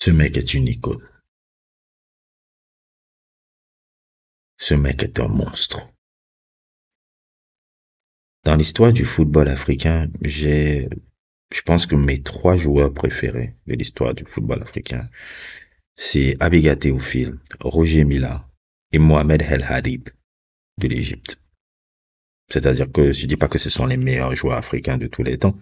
Ce mec est une icône. Ce mec est un monstre. Dans l'histoire du football africain, je pense que mes trois joueurs préférés de l'histoire du football africain, c'est Abiga Théophile, Roger Mila et Mohamed El Hadib de l'Égypte. C'est-à-dire que je dis pas que ce sont les meilleurs joueurs africains de tous les temps,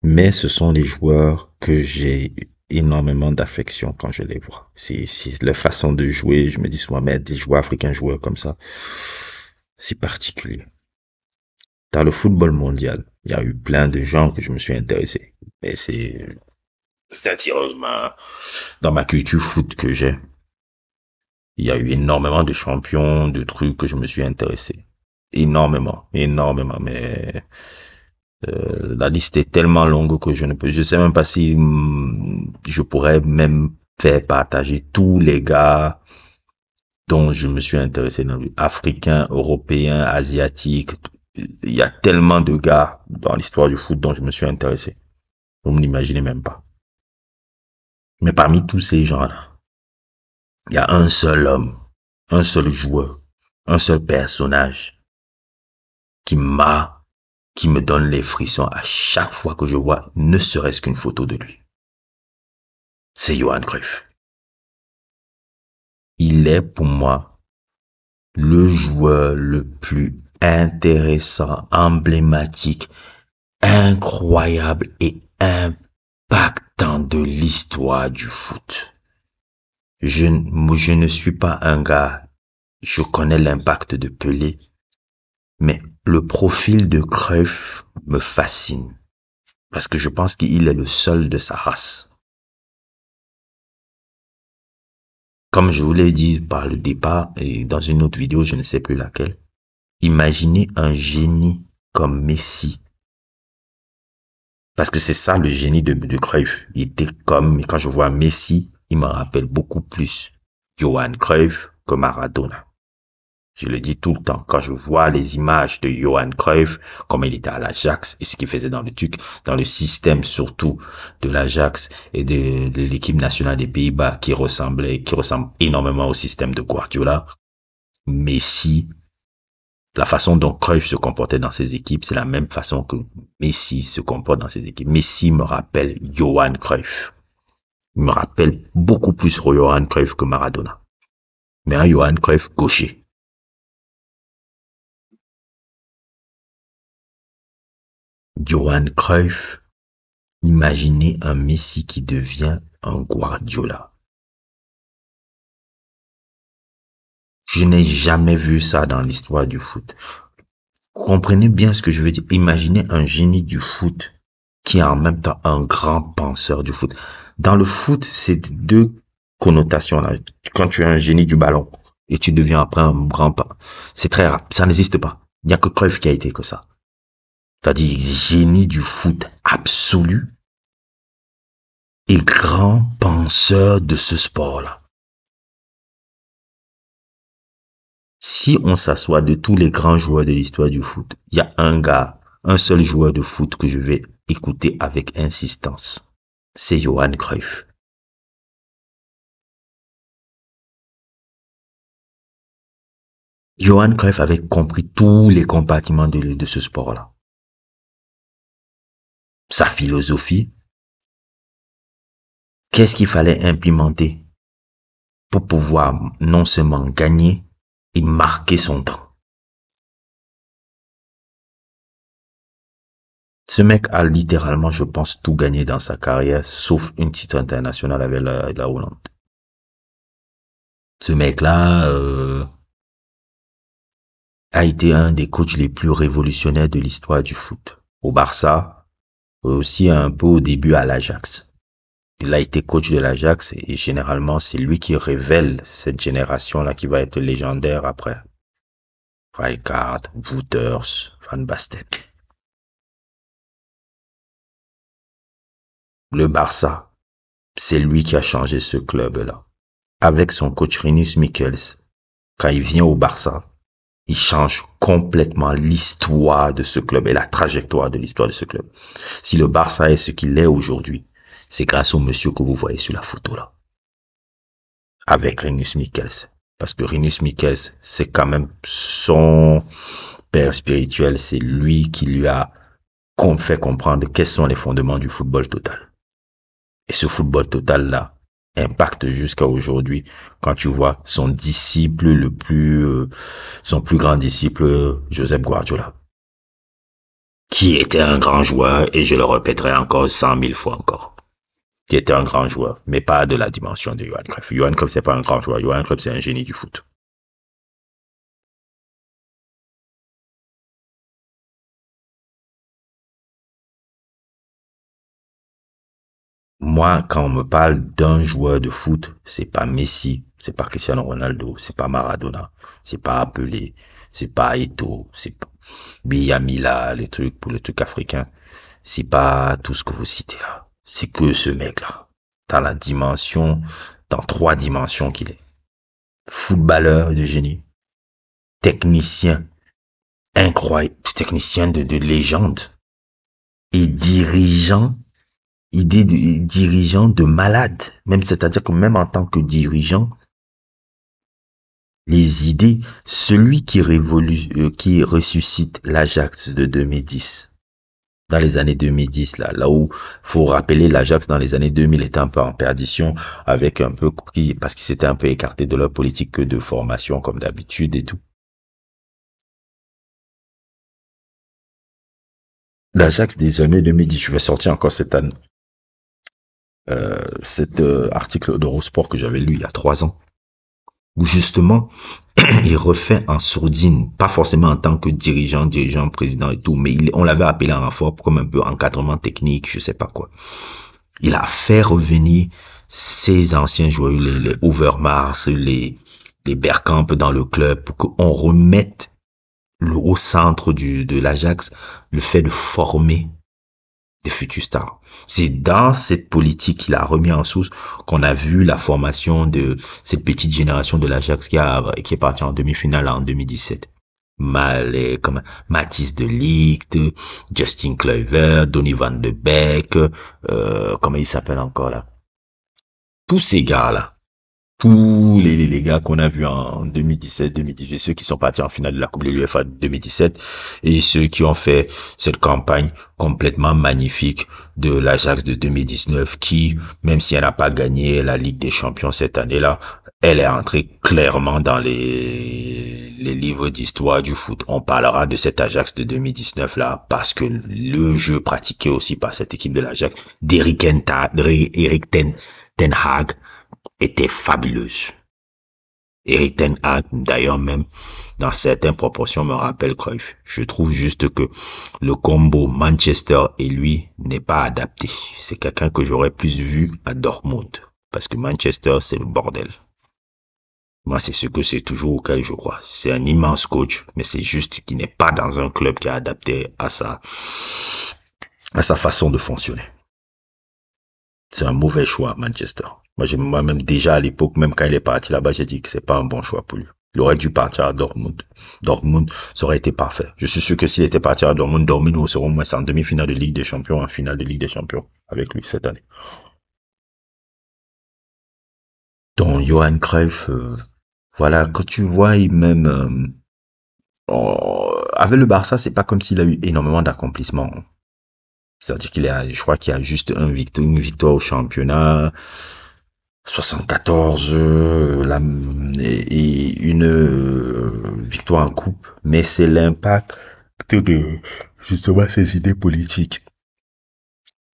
mais ce sont les joueurs que j'ai énormément d'affection quand je les vois. C'est leur façon de jouer. Je me dis souvent, mais des joueurs africains joueurs comme ça, c'est particulier. Dans le football mondial, il y a eu plein de gens que je me suis intéressé. Mais c'est-à-dire, dans ma culture foot que j'ai, il y a eu énormément de champions, de trucs que je me suis intéressé. Énormément, énormément. Mais la liste est tellement longue que je sais même pas si je pourrais même faire partager tous les gars dont je me suis intéressé dans lui. Africains, européens, asiatiques. Il y a tellement de gars dans l'histoire du foot dont je me suis intéressé. Vous ne l'imaginez même pas. Mais parmi tous ces gens-là, il y a un seul homme, un seul joueur, un seul personnage qui me donne les frissons à chaque fois que je vois ne serait-ce qu'une photo de lui. C'est Johan Cruyff. Il est pour moi le joueur le plus intéressant, emblématique, incroyable et impactant de l'histoire du foot. Je ne suis pas un gars, je connais l'impact de Pelé, mais le profil de Cruyff me fascine parce que je pense qu'il est le seul de sa race. Comme je vous l'ai dit par le départ et dans une autre vidéo, je ne sais plus laquelle, imaginez un génie comme Messi. Parce que c'est ça le génie de Cruyff. Il était comme, quand je vois Messi, il me rappelle beaucoup plus Johan Cruyff que Maradona. Je le dis tout le temps, quand je vois les images de Johan Cruyff, comme il était à l'Ajax et ce qu'il faisait dans le système surtout de l'Ajax et de l'équipe nationale des Pays-Bas qui ressemble énormément au système de Guardiola. Messi, la façon dont Cruyff se comportait dans ses équipes, c'est la même façon que Messi se comporte dans ses équipes. Messi me rappelle Johan Cruyff. Il me rappelle beaucoup plus Johan Cruyff que Maradona. Mais un Johan Cruyff gaucher. Johan Cruyff, imaginez un Messi qui devient un Guardiola. Je n'ai jamais vu ça dans l'histoire du foot. Comprenez bien ce que je veux dire. Imaginez un génie du foot qui est en même temps un grand penseur du foot. Dans le foot, c'est deux connotations-là. Quand tu es un génie du ballon et tu deviens après un grand penseur, c'est très rare. Ça n'existe pas. Il n'y a que Cruyff qui a été que ça. C'est-à-dire génie du foot absolu et grand penseur de ce sport-là. Si on s'assoit de tous les grands joueurs de l'histoire du foot, il y a un gars, un seul joueur de foot que je vais écouter avec insistance. C'est Johan Cruyff. Johan Cruyff avait compris tous les compartiments de ce sport-là. Sa philosophie, qu'est-ce qu'il fallait implémenter pour pouvoir non seulement gagner et marquer son temps. Ce mec a littéralement, je pense, tout gagné dans sa carrière, sauf une titre internationale avec la Hollande. Ce mec-là a été un des coachs les plus révolutionnaires de l'histoire du foot. Au Barça, aussi un peu au début à l'Ajax. Il a été coach de l'Ajax et généralement c'est lui qui révèle cette génération-là qui va être légendaire après. Rijkaard, Wouters, Van Basten. Le Barça, c'est lui qui a changé ce club-là. Avec son coach Rinus Michels, quand il vient au Barça, il change complètement l'histoire de ce club et la trajectoire de l'histoire de ce club. Si le Barça est ce qu'il est aujourd'hui, c'est grâce au monsieur que vous voyez sur la photo là. avec Rinus Michels. Parce que Rinus Michels, c'est quand même son père spirituel, c'est lui qui lui a fait comprendre quels sont les fondements du football total. Et ce football total-là impacte jusqu'à aujourd'hui quand tu vois son plus grand disciple, Josep Guardiola, qui était un grand joueur, et je le répéterai encore 100 000 fois encore, qui était un grand joueur, mais pas de la dimension de Johan Cruyff. Johan Cruyff, c'est pas un grand joueur. Johan Cruyff, c'est un génie du foot. Moi, quand on me parle d'un joueur de foot, c'est pas Messi, c'est pas Cristiano Ronaldo, c'est pas Maradona, c'est pas Pelé, c'est pas Eto'o, c'est pas Biamila, les trucs pour les trucs africains. C'est pas tout ce que vous citez là. C'est que ce mec-là. Dans la dimension, dans trois dimensions qu'il est. Footballeur de génie, technicien incroyable, technicien de légende et dirigeant de malade. Même, c'est-à-dire que même en tant que dirigeant, les idées, celui qui ressuscite l'Ajax de 2010, dans les années 2010, là où, faut rappeler, l'Ajax dans les années 2000 était un peu en perdition, avec un peu, parce qu'ils s'étaient un peu écartés de leur politique de formation, comme d'habitude et tout. L'Ajax des années 2010, je vais sortir encore cette année, cet article d'Eurosport que j'avais lu il y a 3 ans, où justement, il refait en sourdine, pas forcément en tant que dirigeant, président et tout, mais on l'avait appelé en renfort comme un peu encadrement technique, je sais pas quoi. Il a fait revenir ses anciens joueurs, les Overmars, les Bergkamp dans le club, pour qu'on remette au centre de l'Ajax le fait de former des futurs stars. C'est dans cette politique qu'il a remis en source qu'on a vu la formation de cette petite génération de l'Ajax qui est partie en demi-finale en 2017. Comme Mathis de Ligt, Justin Kluivert, Donny van de Beek, comment il s'appelle encore là? Tous ces gars-là, tous les gars qu'on a vus en 2017, 2018, ceux qui sont partis en finale de la Coupe de l'UEFA 2017 et ceux qui ont fait cette campagne complètement magnifique de l'Ajax de 2019 qui, même si elle n'a pas gagné la Ligue des Champions cette année-là, elle est entrée clairement dans les livres d'histoire du foot. On parlera de cet Ajax de 2019 là parce que le jeu pratiqué aussi par cette équipe de l'Ajax d'Eric Ten Hag était fabuleuse. Eric Ten Hag, d'ailleurs même, dans certaines proportions, me rappelle Cruyff. Je trouve juste que le combo Manchester et lui n'est pas adapté. C'est quelqu'un que j'aurais plus vu à Dortmund. Parce que Manchester, c'est le bordel. Moi, c'est ce que c'est toujours auquel je crois. C'est un immense coach, mais c'est juste qu'il n'est pas dans un club qui est adapté à sa façon de fonctionner. C'est un mauvais choix, Manchester. Moi-même, déjà à l'époque, même quand il est parti là-bas, j'ai dit que c'est pas un bon choix pour lui. Il aurait dû partir à Dortmund. Dortmund, ça aurait été parfait. Je suis sûr que s'il était parti à Dortmund, nous serons au moins en demi-finale de Ligue des Champions, en finale de Ligue des Champions avec lui cette année. Donc, Johan Cruyff, voilà, quand tu vois, avec le Barça, c'est pas comme s'il a eu énormément d'accomplissements. C'est-à-dire je crois qu'il y a juste une victoire au championnat, 74 et une victoire en coupe, mais c'est l'impact de justement ces idées politiques,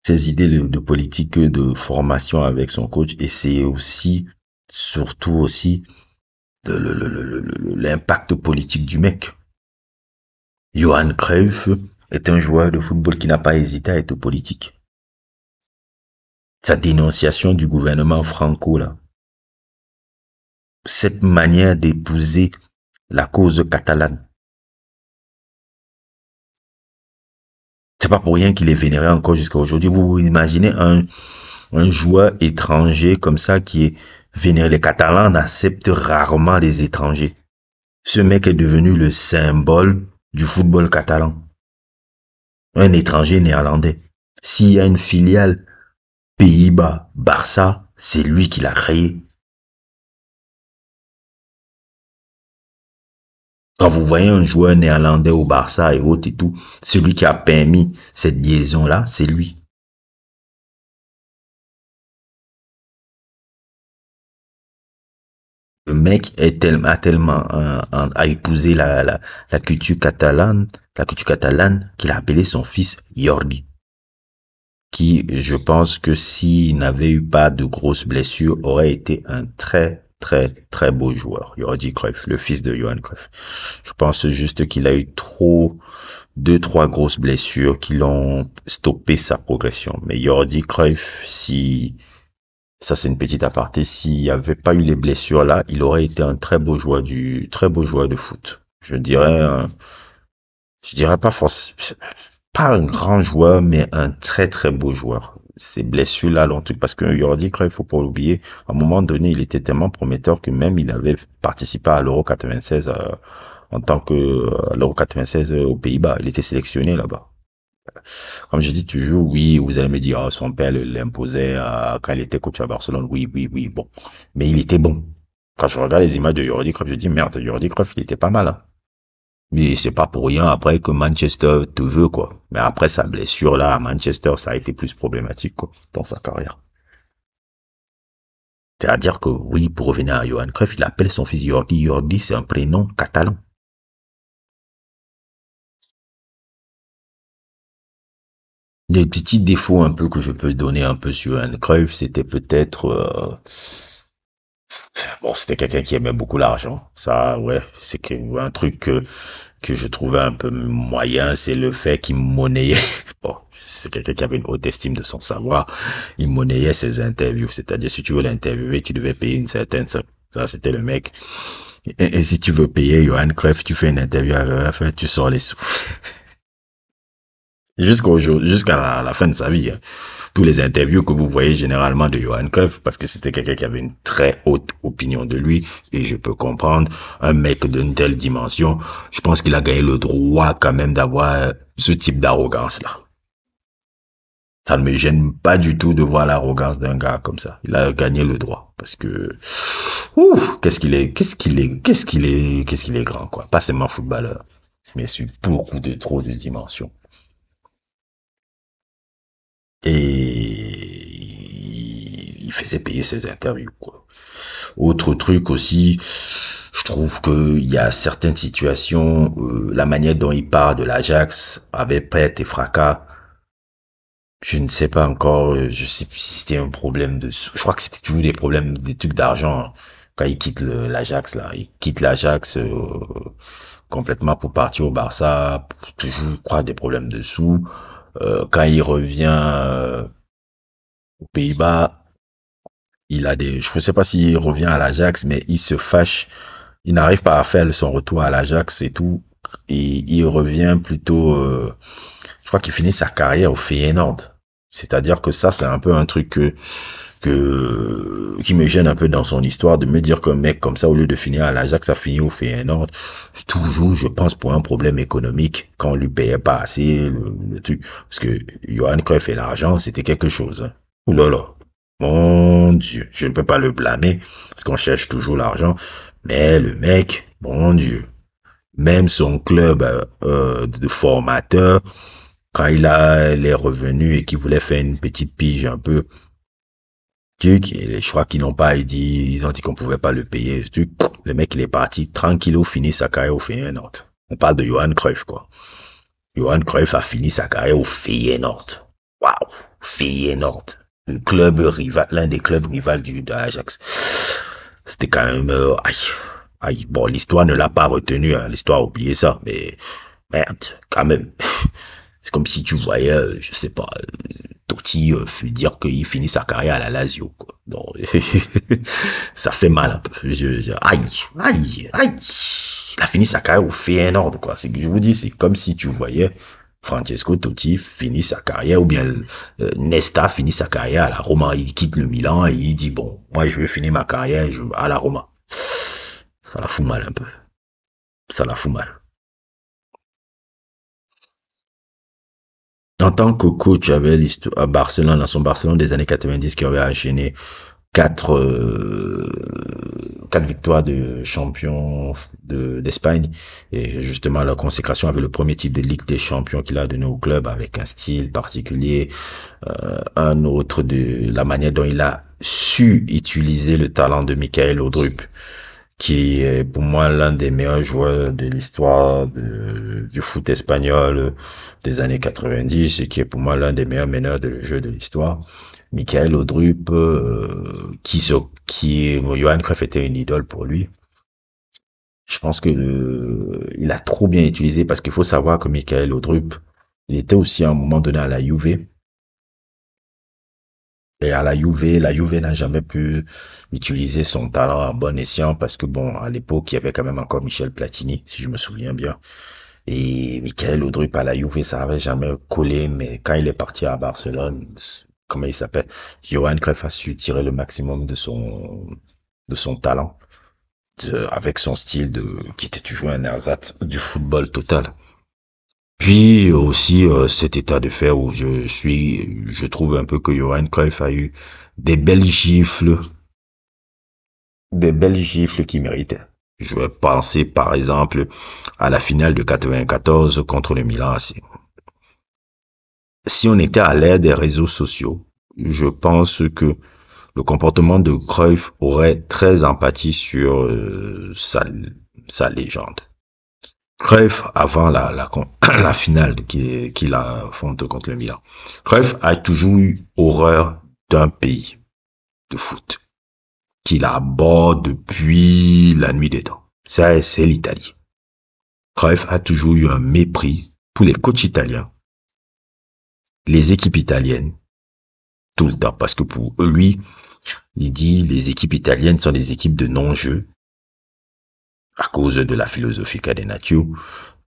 ces idées de politique de formation avec son coach, et c'est aussi surtout aussi l'impact politique du mec. Johan Cruyff est un joueur de football qui n'a pas hésité à être politique. Sa dénonciation du gouvernement Franco là, cette manière d'épouser la cause catalane. C'est pas pour rien qu'il est vénéré encore jusqu'à aujourd'hui. Vous imaginez un joueur étranger comme ça qui est vénéré. Les Catalans n'acceptent rarement les étrangers. Ce mec est devenu le symbole du football catalan. Un étranger néerlandais. S'il y a une filiale Pays-Bas, Barça, c'est lui qui l'a créé. Quand vous voyez un joueur néerlandais au Barça et autres et tout, celui qui a permis cette liaison-là, c'est lui. Le mec a tellement a épousé la culture catalane, qu'il a appelé son fils Jordi, qui, je pense que s'il n'avait eu pas de grosses blessures, aurait été un très, très, très beau joueur. Jordi Cruyff, le fils de Johan Cruyff. Je pense juste qu'il a eu deux, trois grosses blessures qui l'ont stoppé sa progression. Mais Jordi Cruyff, si ça, c'est une petite aparté. S'il n'y avait pas eu les blessures là, il aurait été un très beau joueur de foot. Je dirais pas forcément, pas un grand joueur, mais un très, très beau joueur. Ces blessures là l'ont tout, parce que Jordi Cruyff, il faut pas l'oublier, à un moment donné, il était tellement prometteur que même il avait participé à l'Euro 96, en tant que, l'Euro 96 aux Pays-Bas. Il était sélectionné là-bas. Comme je dis toujours, oui, vous allez me dire, oh, son père l'imposait quand il était coach à Barcelone. Oui, oui, oui, bon. Mais il était bon. Quand je regarde les images de Jordi Cruyff, je dis, merde, Jordi Cruyff, il était pas mal, hein. Mais c'est pas pour rien après que Manchester te veut, quoi. Mais après sa blessure là à Manchester, ça a été plus problématique, quoi, dans sa carrière. C'est-à-dire que, oui, pour revenir à Johan Cruyff, il appelle son fils Jordi. Jordi, c'est un prénom catalan. Les petits défauts un peu que je peux donner un peu sur Johan Cruyff, c'était peut-être, bon, c'était quelqu'un qui aimait beaucoup l'argent. Ça, ouais, c'est un truc que je trouvais un peu moyen, c'est le fait qu'il monnayait. Bon, c'est quelqu'un qui avait une haute estime de son savoir. Il monnayait ses interviews. C'est-à-dire, si tu veux l'interviewer, tu devais payer une certaine somme. Ça, c'était le mec. Et si tu veux payer Johan Cruyff, tu fais une interview à RFL, tu sors les sous. Jusqu'à la fin de sa vie, hein. Tous les interviews que vous voyez généralement de Johan Cruyff, parce que c'était quelqu'un qui avait une très haute opinion de lui, et je peux comprendre, un mec d'une telle dimension, je pense qu'il a gagné le droit quand même d'avoir ce type d'arrogance-là. Ça ne me gêne pas du tout de voir l'arrogance d'un gars comme ça. Il a gagné le droit, parce que, ouh, qu'est-ce qu'il est grand, quoi. Pas seulement footballeur, mais sur beaucoup de trop de dimensions. Et il faisait payer ses interviews, quoi. Autre truc aussi, je trouve que il y a certaines situations, la manière dont il part de l'Ajax avec perte et fracas, je ne sais pas encore, je sais plus si c'était un problème je crois que c'était toujours des problèmes, des trucs d'argent, hein. Quand il quitte l'Ajax là, il quitte l'Ajax complètement pour partir au Barça, toujours, je crois, des problèmes de sous. Quand il revient aux Pays-Bas, je ne sais pas s'il revient à l'Ajax, mais il se fâche. Il n'arrive pas à faire son retour à l'Ajax et tout. Et il revient plutôt, je crois qu'il finit sa carrière au Feyenoord. C'est-à-dire que ça, c'est un peu un truc qui me gêne un peu dans son histoire, de me dire qu'un mec comme ça, au lieu de finir à l'Ajax, a fini au Feyenoord. Toujours, je pense, pour un problème économique, quand on lui payait pas assez le truc. Parce que Johan Cruyff et l'argent, c'était quelque chose, hein. Ouh là là. Mon Dieu, je ne peux pas le blâmer, parce qu'on cherche toujours l'argent. Mais le mec, mon Dieu, même son club de formateur, quand il a les revenus et qu'il voulait faire une petite pige un peu, truc, et je crois qu'ils n'ont pas dit, ils ont dit qu'on pouvait pas le payer, ce truc. Le mec, il est parti tranquillo, fini sa carrière au Feyenoord. On parle de Johan Cruyff, quoi. Johan Cruyff a fini sa carrière au Feyenoord. Waouh, Feyenoord. Le club rival, l'un des clubs rivales de l'Ajax. C'était quand même, aïe, aïe. Bon, l'histoire ne l'a pas retenu, hein. L'histoire a oublié ça, mais merde, quand même. C'est comme si tu voyais, je sais pas, Totti dire qu'il finit sa carrière à la Lazio, quoi. Bon, ça fait mal un peu. Aïe, aïe, aïe. Il a fini sa carrière au Feyenoord, quoi. C'est que je vous dis, c'est comme si tu voyais Francesco Totti finit sa carrière, ou bien Nesta finit sa carrière à la Roma. Il quitte le Milan et il dit, bon, moi je vais finir ma carrière à la Roma. Ça la fout mal un peu. Ça la fout mal. En tant que coach, avait l'histoire à Barcelone, dans son Barcelone des années 90, qui avait enchaîné quatre, quatre victoires de champion d'Espagne. Et justement, la consécration avec le premier type de Ligue des champions qu'il a donné au club avec un style particulier, un autre de la manière dont il a su utiliser le talent de Michael Laudrup, qui est pour moi l'un des meilleurs joueurs de l'histoire du foot espagnol des années 90 et qui est pour moi l'un des meilleurs meneurs de jeu de l'histoire. Michael Laudrup, Johan Cruyff était une idole pour lui. Je pense que il a trop bien utilisé parce qu'il faut savoir que Michael Laudrup, il était aussi à un moment donné à la Juve. Et à la Juve n'a jamais pu utiliser son talent à bon escient parce que bon, à l'époque, il y avait quand même encore Michel Platini, si je me souviens bien. Et Michael Laudrup à la Juve, ça avait jamais collé, mais quand il est parti à Barcelone, comment il s'appelle? Johan Cruyff a su tirer le maximum de son talent, avec son style qui était toujours un ersatz du football total. Puis aussi cet état de fait où je trouve un peu que Johan Cruyff a eu des belles gifles, des belles gifles qu'il méritait. Je vais penser par exemple à la finale de 94 contre le Milan AC. Si on était à l'ère des réseaux sociaux, je pense que le comportement de Cruyff aurait très empathie sur sa légende. Cruyff, avant la finale qu'il affronte contre le Milan, Cruyff a toujours eu horreur d'un pays de foot qu'il aborde depuis la nuit des temps. Ça, c'est l'Italie. Cruyff a toujours eu un mépris pour les coachs italiens, les équipes italiennes, tout le temps. Parce que pour lui, il dit les équipes italiennes sont des équipes de non-jeu à cause de la philosophie catenaccio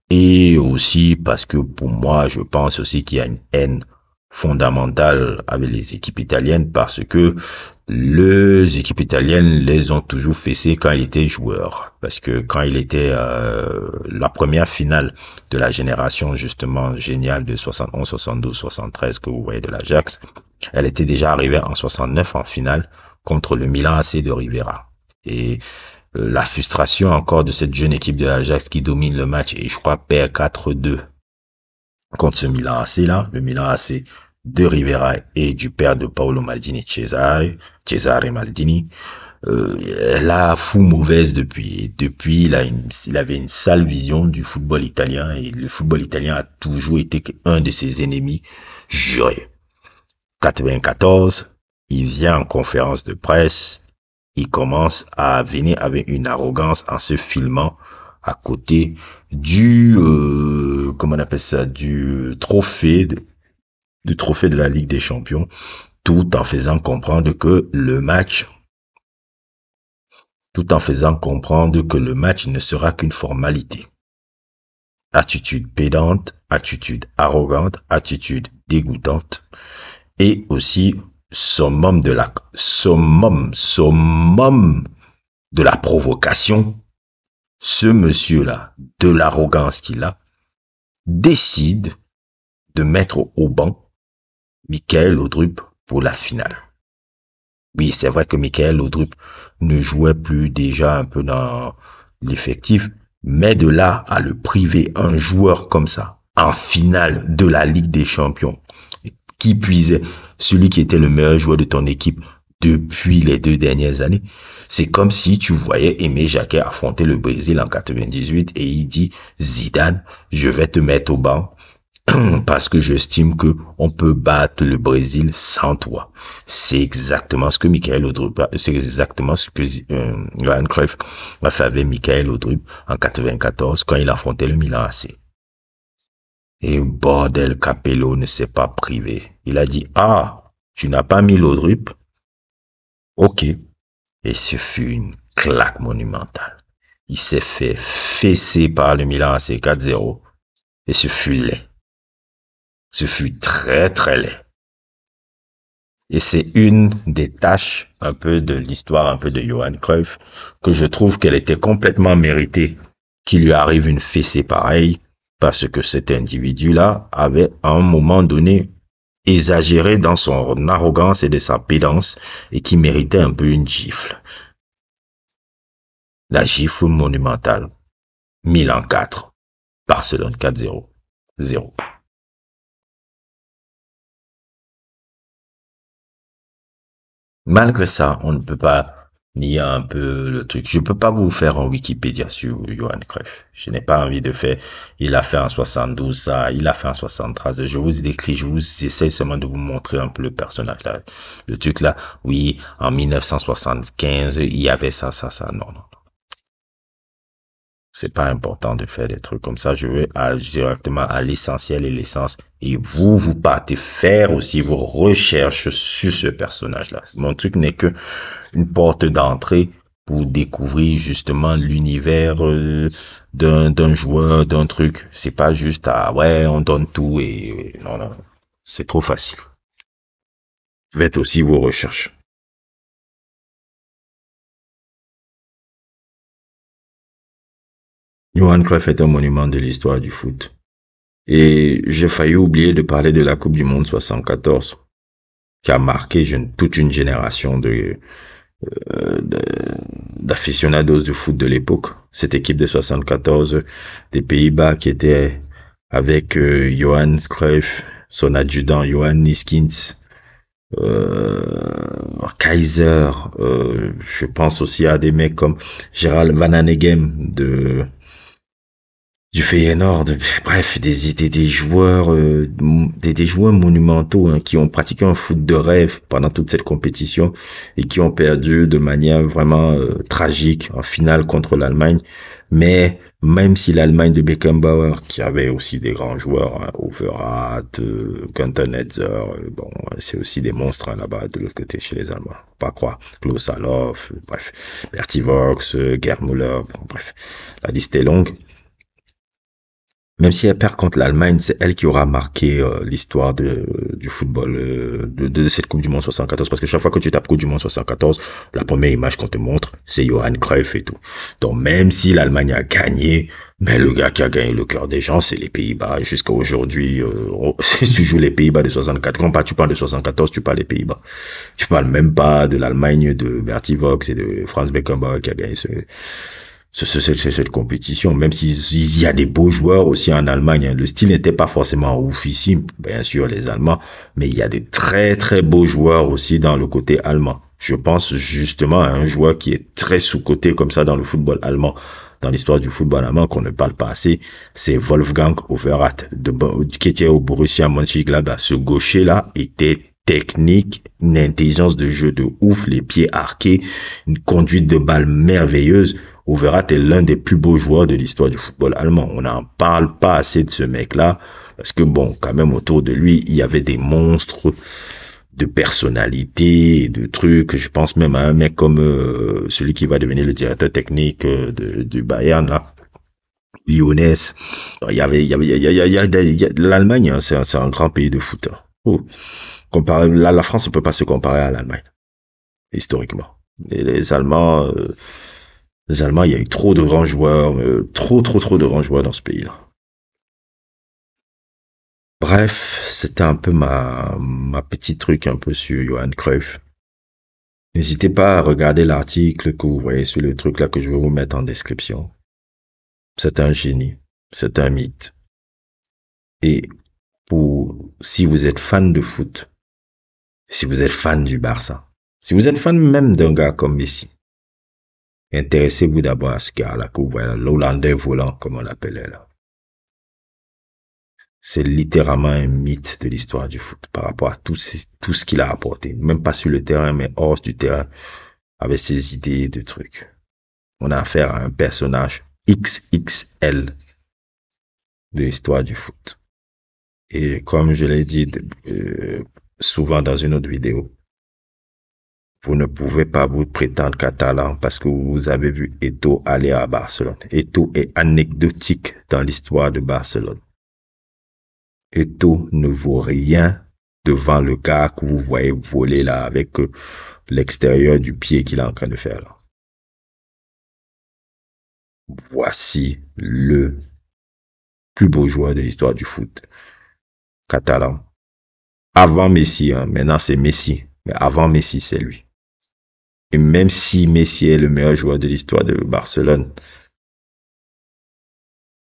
et aussi parce que pour moi, je pense aussi qu'il y a une haine fondamentale avec les équipes italiennes parce que les équipes italiennes les ont toujours fessées quand il était joueur. Parce que quand il était la première finale de la génération justement géniale de 71, 72, 73 que vous voyez de l'Ajax, elle était déjà arrivée en 69 en finale contre le Milan AC de Rivera. Et la frustration encore de cette jeune équipe de l'Ajax qui domine le match et je crois perd 4-2 contre ce Milan AC là, le Milan AC de Rivera et du père de Paolo Maldini, Cesare Maldini. La fou mauvaise depuis. Depuis, il avait une sale vision du football italien et le football italien a toujours été un de ses ennemis jurés. 94, il vient en conférence de presse, il commence à venir avec une arrogance en se filmant à côté comment on appelle ça, du trophée de la Ligue des Champions, tout en faisant comprendre que le match ne sera qu'une formalité. Attitude pédante, attitude arrogante, attitude dégoûtante et aussi summum de la provocation. Ce monsieur-là, de l'arrogance qu'il a, décide de mettre au banc Michael Laudrup pour la finale. Oui, c'est vrai que Michael Laudrup ne jouait plus déjà un peu dans l'effectif, mais de là à le priver un joueur comme ça, en finale de la Ligue des Champions, qui puisait celui qui était le meilleur joueur de ton équipe depuis les 2 dernières années, c'est comme si tu voyais Aimé Jacquet affronter le Brésil en 98 et il dit Zidane, je vais te mettre au banc parce que j'estime que on peut battre le Brésil sans toi. C'est exactement ce que c'est exactement ce que Johan Cruyff a fait avec Michael Laudrup en 94 quand il affrontait le Milan AC. Et bordel, Capello ne s'est pas privé. Il a dit, tu n'as pas mis Laudrup? Ok. Et ce fut une claque monumentale. Il s'est fait fesser par le Milan AC 4-0. Et ce fut laid. Ce fut très très laid. Et c'est une des tâches un peu de l'histoire un peu de Johan Cruyff que je trouve qu'elle était complètement méritée qu'il lui arrive une fessée pareille parce que cet individu-là avait à un moment donné exagéré dans son arrogance et de sa pédance et qui méritait un peu une gifle. La gifle monumentale. Milan 4, Barcelone 4-0. 0. Malgré ça, on ne peut pas nier un peu le truc. Je peux pas vous faire un Wikipédia sur Johan Cruyff. Je n'ai pas envie de faire, il a fait en 72 ça, il a fait en 73. Je vous décris, je vous essaie seulement de vous montrer un peu le personnage là. Le truc là, oui, en 1975, il y avait ça, ça, ça. Non, non. C'est pas important de faire des trucs comme ça. Je veux aller directement à l'essentiel et l'essence. Et vous, vous partez faire aussi vos recherches sur ce personnage-là. Mon truc n'est que une porte d'entrée pour découvrir justement l'univers d'un joueur, d'un truc. C'est pas juste ah ouais, on donne tout et non, non. C'est trop facile. Faites aussi vos recherches. Johan Cruyff est un monument de l'histoire du foot. Et j'ai failli oublier de parler de la Coupe du Monde 74, qui a marqué toute une génération de- d'aficionados de foot de l'époque. Cette équipe de 74 des Pays-Bas qui était avec Johan Cruyff, son adjudant Johan Niskins, Kaiser, je pense aussi à des mecs comme Gerald Van Hanegem du Feyenoord, bref, des joueurs, des joueurs monumentaux hein, qui ont pratiqué un foot de rêve pendant toute cette compétition et qui ont perdu de manière vraiment tragique en finale contre l'Allemagne. Mais même si l'Allemagne de Beckenbauer, qui avait aussi des grands joueurs, hein, Overath, Gunther Netzer, bon, c'est aussi des monstres hein, là-bas de l'autre côté chez les Allemands, pas croire. Klaus Allofs, bref, Bertie Vogts, Gerd Müller, bon, bref, la liste est longue. Même si elle perd contre l'Allemagne, c'est elle qui aura marqué l'histoire du football de cette Coupe du Monde 74. Parce que chaque fois que tu tapes Coupe du Monde 74, la première image qu'on te montre, c'est Johan Cruyff et tout. Donc même si l'Allemagne a gagné, mais le gars qui a gagné le cœur des gens, c'est les Pays-Bas. Jusqu'à aujourd'hui, si tu joues les Pays-Bas de 64, quand tu parles de 74, tu parles des Pays-Bas. Tu parles même pas de l'Allemagne de Bertie Vogts et de Franz Beckenbauer qui a gagné cette compétition, même s'il y a des beaux joueurs aussi en Allemagne, hein. Le style n'était pas forcément oufissime, bien sûr, les Allemands, mais il y a des très très beaux joueurs aussi dans le côté allemand. Je pense justement à un joueur qui est très sous-coté comme ça dans le football allemand, dans l'histoire du football allemand qu'on ne parle pas assez, c'est Wolfgang Overath, qui était au Borussia Mönchengladbach. Ce gaucher-là était technique, une intelligence de jeu de ouf, les pieds arqués, une conduite de balle merveilleuse. Overath est l'un des plus beaux joueurs de l'histoire du football allemand. On n'en parle pas assez de ce mec-là, parce que bon, quand même autour de lui, il y avait des monstres de personnalité et de trucs. Je pense même à un mec comme celui qui va devenir le directeur technique du Bayern, là, Lyonnais. L'Allemagne, hein, c'est un grand pays de foot. Hein. Oh. La France ne peut pas se comparer à l'Allemagne, historiquement. Et les Allemands, il y a eu trop de grands joueurs, trop de grands joueurs dans ce pays-là. Bref, c'était un peu ma petite truc un peu sur Johan Cruyff. N'hésitez pas à regarder l'article que vous voyez sur le truc là que je vais vous mettre en description. C'est un génie, c'est un mythe. Et si vous êtes fan de foot, si vous êtes fan du Barça, si vous êtes fan même d'un gars comme Messi, intéressez-vous d'abord à ce gars-là que vous voyez, l'Hollandais volant, comme on l'appelait là. C'est littéralement un mythe de l'histoire du foot par rapport à tout ce qu'il a apporté. Même pas sur le terrain, mais hors du terrain, avec ses idées de trucs. On a affaire à un personnage XXL de l'histoire du foot. Et comme je l'ai dit souvent dans une autre vidéo, vous ne pouvez pas vous prétendre catalan parce que vous avez vu Eto'o aller à Barcelone. Eto'o est anecdotique dans l'histoire de Barcelone. Eto'o ne vaut rien devant le gars que vous voyez voler là avec l'extérieur du pied qu'il est en train de faire là. Voici le plus beau joueur de l'histoire du foot catalan. Avant Messi, hein. Maintenant c'est Messi. Mais avant Messi, c'est lui. Et même si Messi est le meilleur joueur de l'histoire de Barcelone,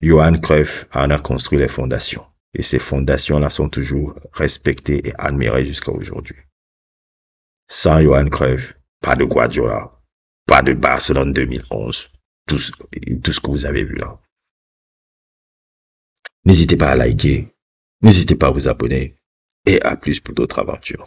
Johan Cruyff en a construit les fondations. Et ces fondations-là sont toujours respectées et admirées jusqu'à aujourd'hui. Sans Johan Cruyff, pas de Guardiola, pas de Barcelone 2011, tout ce que vous avez vu là. N'hésitez pas à liker, n'hésitez pas à vous abonner et à plus pour d'autres aventures.